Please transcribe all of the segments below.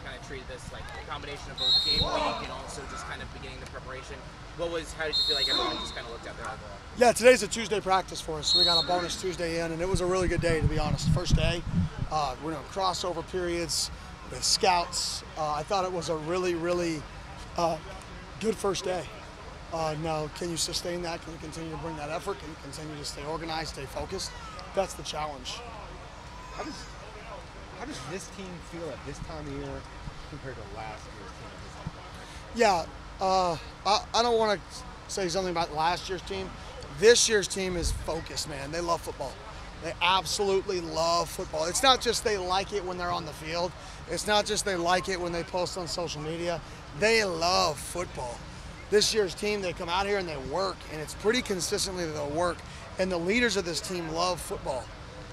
kind of treated this like a combination of both game week and also just kind of beginning the preparation. How did you feel like everyone just kind of looked at their overall? Yeah, today's a Tuesday practice for us. So we got a bonus Tuesday in, and it was a really good day, to be honest. First day, we're doing crossover periods with scouts. I thought it was a really, really good first day. Now, can you sustain that? Can you continue to bring that effort? Can you continue to stay organized, stay focused? That's the challenge. How does this team feel at this time of year compared to last year's team? Yeah, I don't want to say something about last year's team. This year's team is focused, man. They love football. They absolutely love football. It's not just they like it when they're on the field. It's not just they like it when they post on social media. They love football. This year's team, they come out here and they work, and it's pretty consistently that they'll work. And the leaders of this team love football.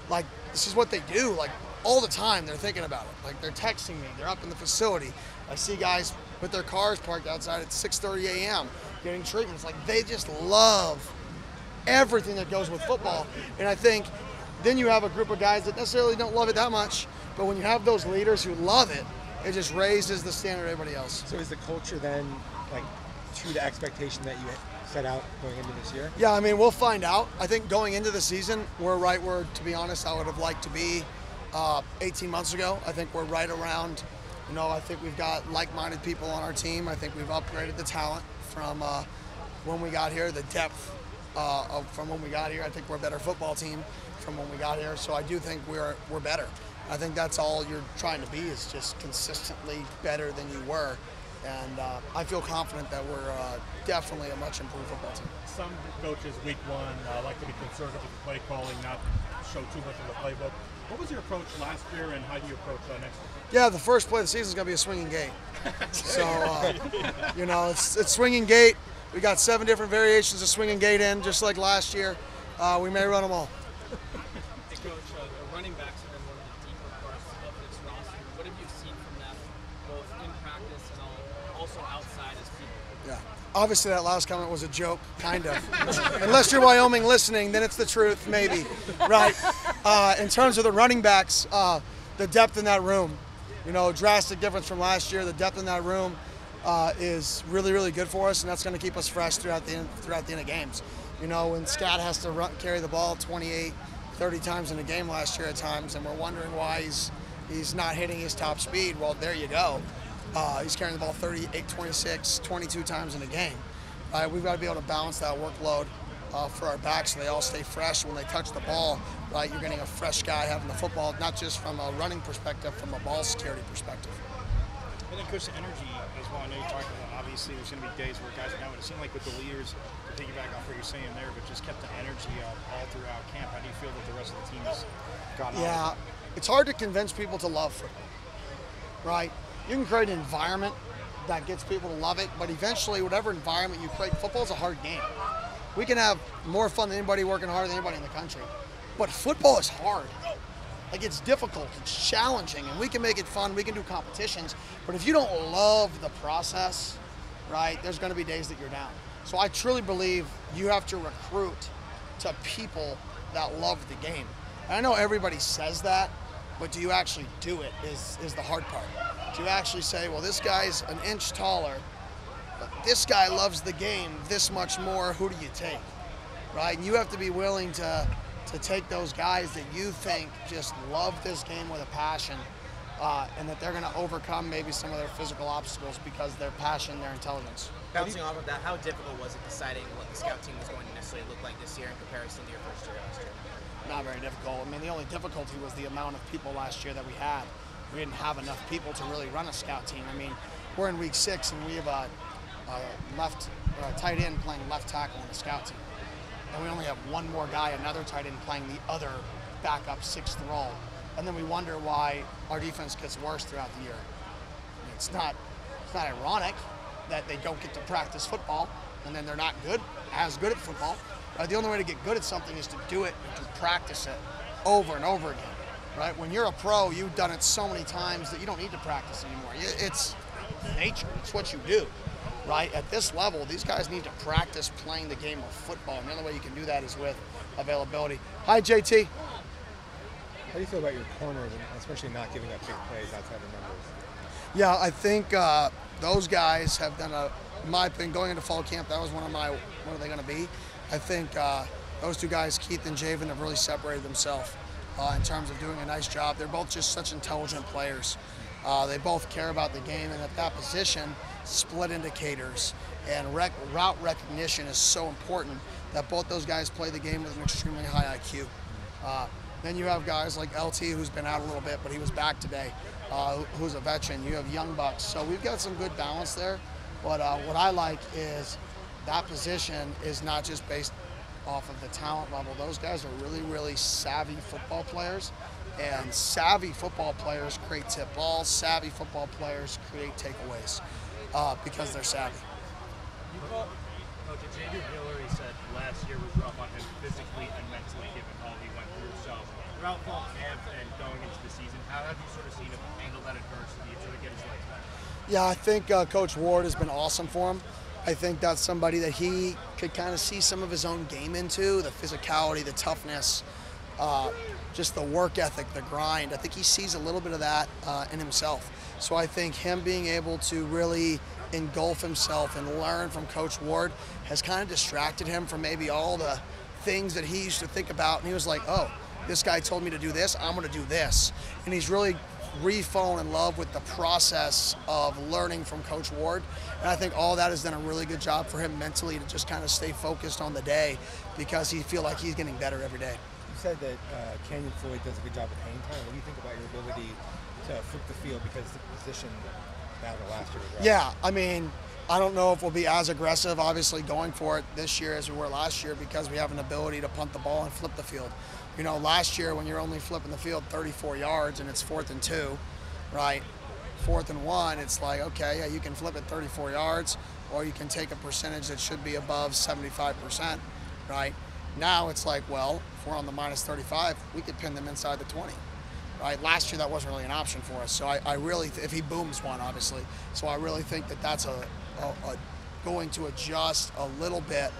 Like, this is what they do. Like, all the time they're thinking about it. Like, they're texting me. They're up in the facility. I see guys with their cars parked outside at 6:30 a.m. getting treatments. Like, they just love everything that goes with football. And I think then you have a group of guys that necessarily don't love it that much, but when you have those leaders who love it, it just raises the standard of everybody else. So is the culture then, like, to the expectation that you set out going into this year? Yeah, I mean, we'll find out. I think going into the season, we're right where, to be honest, I would have liked to be 18 months ago. I think we're right around, I think we've got like-minded people on our team. I think we've upgraded the talent from when we got here, the depth from when we got here. I think we're a better football team from when we got here. So I do think we're better. I think that's all you're trying to be, is just consistently better than you were. And I feel confident that we're definitely a much improved football team. Some coaches week one like to be conservative with play calling, not show too much of the playbook. What was your approach last year, and how do you approach next year? Yeah, the first play of the season is going to be a swinging gate. So, it's swinging gate. We got 7 different variations of swinging gate in, just like last year. We may run them all. Hey, Coach, the running backs have been one of the deeper parts of this roster. What have you seen from them, both in practice and also outside as people? Yeah. Obviously, that last comment was a joke, kind of. Unless you're Wyoming listening, then it's the truth, maybe. Right. In terms of the running backs, the depth in that room, drastic difference from last year. The depth in that room is really, really good for us, and that's going to keep us fresh throughout the end of games. When Scat has to carry the ball 28, 30 times in a game last year at times, and we're wondering why he's not hitting his top speed. Well, there you go. He's carrying the ball 38, 26, 22 times in a game. We've got to be able to balance that workload for our backs so they all stay fresh when they touch the ball. Right, you're getting a fresh guy having the football, not just from a running perspective, from a ball security perspective. And then, Coach, energy as well. I know you talked about, obviously, there's going to be days where guys are down, but it seemed like with the leaders, to piggyback off what you're saying there, but just kept the energy up all throughout camp. How do you feel that the rest of the team has gone on? Yeah, it's hard to convince people to love football, right? You can create an environment that gets people to love it, but eventually, whatever environment you create, football is a hard game. We can have more fun than anybody working harder than anybody in the country, but football is hard. Like, it's difficult, it's challenging, and we can make it fun, we can do competitions, but if you don't love the process, right, there's going to be days that you're down. So I truly believe you have to recruit to people that love the game. And I know everybody says that, but do you actually do it is the hard part. Do you actually say, well, this guy's an inch taller, but this guy loves the game this much more, who do you take, right? And you have to be willing to take those guys that you think just love this game with a passion, and that they're going to overcome maybe some of their physical obstacles because their passion, their intelligence. Bouncing off of that, how difficult was it deciding what the scout team was going to necessarily look like this year in comparison to your first year last year? Not very difficult. I mean, the only difficulty was the amount of people last year that we had. We didn't have enough people to really run a scout team. I mean, we're in week 6 and we have a tight end playing left tackle in the scout team. And we only have one more guy, another tight end, playing the other backup 6th role. And then we wonder why our defense gets worse throughout the year. I mean, it's not ironic that they don't get to practice football and then they're not as good at football. The only way to get good at something is to do it and to practice it over and over again. Right? When you're a pro, you've done it so many times that you don't need to practice anymore. It's nature. It's what you do. Right? At this level, these guys need to practice playing the game of football. And the only way you can do that is with availability. Hi, JT. How do you feel about your corners, and especially not giving up big plays outside the numbers? Yeah, I think those guys have done in my opinion, going into fall camp, that was one of my, what are they going to be? I think those two guys, Keith and Javen, have really separated themselves in terms of doing a nice job. They're both just such intelligent players. They both care about the game, and at that position, split indicators and route recognition is so important that both those guys play the game with an extremely high IQ. Then you have guys like LT, who's been out a little bit, but he was back today, who's a veteran. You have young bucks. So we've got some good balance there. But what I like is that position is not just based off of the talent level. Those guys are really, really savvy football players. And savvy football players create tip balls. Savvy football players create takeaways because they're savvy. Coach, Xavier Hillary said last year was rough on him physically and mentally given all he went through. So throughout fall camp and going into the season, how have you sort of seen him handle that adversity and sort of get his legs back? Yeah, I think Coach Ward has been awesome for him. I think that's somebody that he could kind of see some of his own game into, the physicality, the toughness, just the work ethic, the grind. I think he sees a little bit of that in himself. So I think him being able to really engulf himself and learn from Coach Ward has kind of distracted him from maybe all the things that he used to think about. And he was like, oh, this guy told me to do this, I'm going to do this. And he's really re-fallen in love with the process of learning from Coach Ward. And I think all that has done a really good job for him mentally to just kind of stay focused on the day because he feel like he's getting better every day. You said that Canyon Floyd does a good job of hang time. What do you think about your ability to flip the field because the position battle last year was rough? Yeah, I mean, I don't know if we'll be as aggressive, obviously, going for it this year as we were last year because we have an ability to punt the ball and flip the field. You know, last year when you're only flipping the field 34 yards and it's 4th and 2, right? 4th and 1, it's like, okay, yeah, you can flip it 34 yards or you can take a percentage that should be above 75%, right? Now it's like, well, if we're on the minus 35, we could pin them inside the 20. Right? Last year that wasn't really an option for us. So I really, if he booms one, obviously. So I really think that that's going to adjust a little bit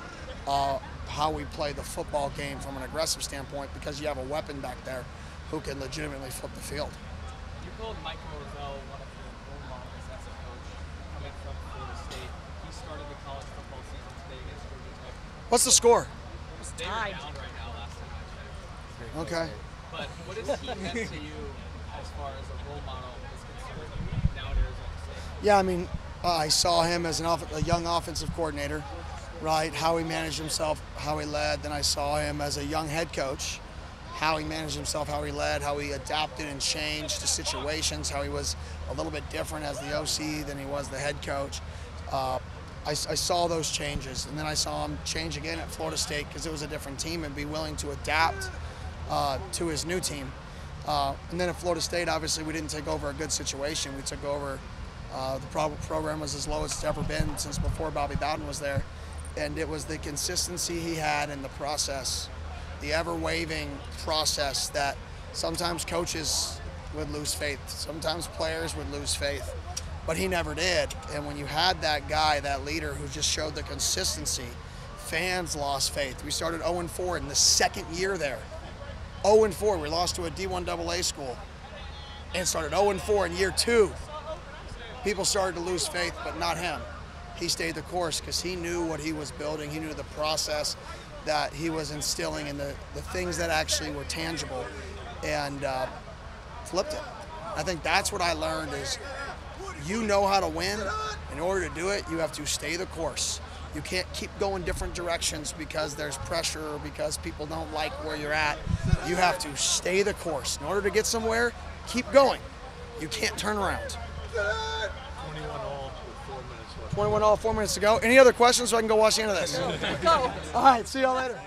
how we play the football game from an aggressive standpoint because you have a weapon back there who can legitimately flip the field. You called Mike Norvell one of your role models as a coach coming from Florida State. He started the college football season today against Georgia Tech. What's the score? They are down right now last time I checked. Okay. But what has he meant to you as far as a role model is concerned now at Arizona State? Yeah, I mean, I saw him as a young offensive coordinator, right? How he managed himself, how he led. Then I saw him as a young head coach, how he managed himself, how he led, how he adapted and changed to situations, how he was a little bit different as the OC than he was the head coach. I saw those changes, and then I saw him change again at Florida State because it was a different team and be willing to adapt to his new team. And then at Florida State, obviously, we didn't take over a good situation. We took over, the program was as low as it's ever been since before Bobby Bowden was there. And it was the consistency he had in the process, the ever-waving process that sometimes coaches would lose faith, sometimes players would lose faith, but he never did. And when you had that guy, that leader who just showed the consistency, fans lost faith. We started 0-4 in the second year there. 0-4, we lost to a D1 AA school and started 0-4 in year 2. People started to lose faith, but not him. He stayed the course because he knew what he was building. He knew the process that he was instilling and the things that actually were tangible and flipped it. I think that's what I learned is you know how to win. In order to do it, you have to stay the course. You can't keep going different directions because there's pressure or because people don't like where you're at. You have to stay the course. In order to get somewhere, keep going. You can't turn around. 21 all with 4 minutes left. 21 all, 4 minutes to go. Any other questions so I can go watch the end of this? Go. All right, see y'all later.